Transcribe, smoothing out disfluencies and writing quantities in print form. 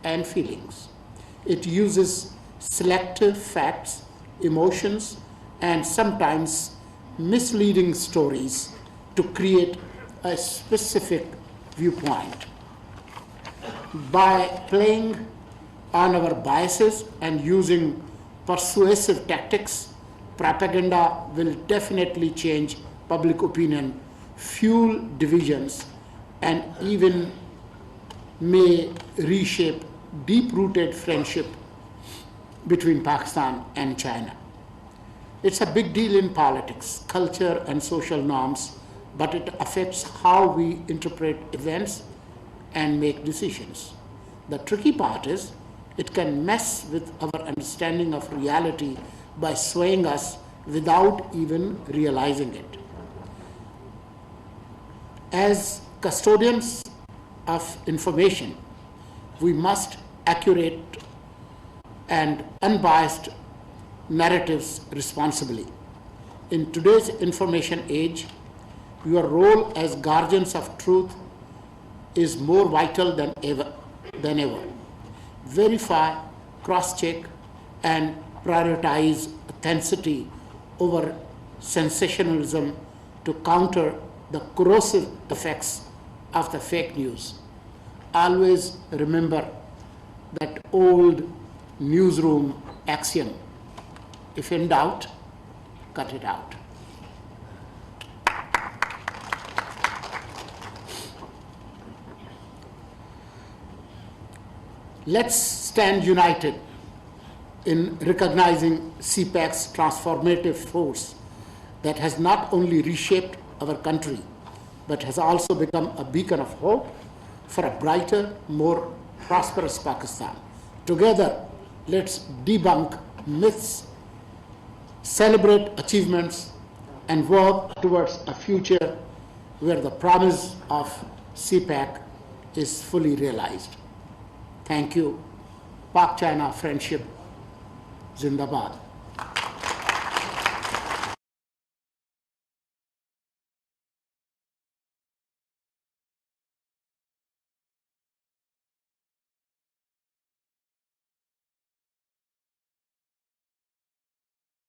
and feelings. It uses selective facts, emotions, and sometimes misleading stories to create a specific viewpoint. By playing on our biases and using persuasive tactics, propaganda will definitely change public opinion, fuel divisions, and even may reshape deep-rooted friendship between Pakistan and China. It's a big deal in politics, culture, and social norms, but it affects how we interpret events and make decisions. The tricky part is it can mess with our understanding of reality by swaying us without even realizing it. As custodians of information, we must accurate and unbiased narratives responsibly. In today's information age, your role as guardians of truth is more vital than ever. Verify, cross-check, and prioritize authenticity over sensationalism to counter the corrosive effects of the fake news. Always remember that old newsroom axiom: if in doubt, cut it out. Let's stand united in recognizing CPAC's transformative force that has not only reshaped our country, but has also become a beacon of hope for a brighter, more prosperous Pakistan. Together, let's debunk myths, celebrate achievements, and work towards a future where the promise of CPAC is fully realized. Thank you. Pak-China friendship, Zindabad.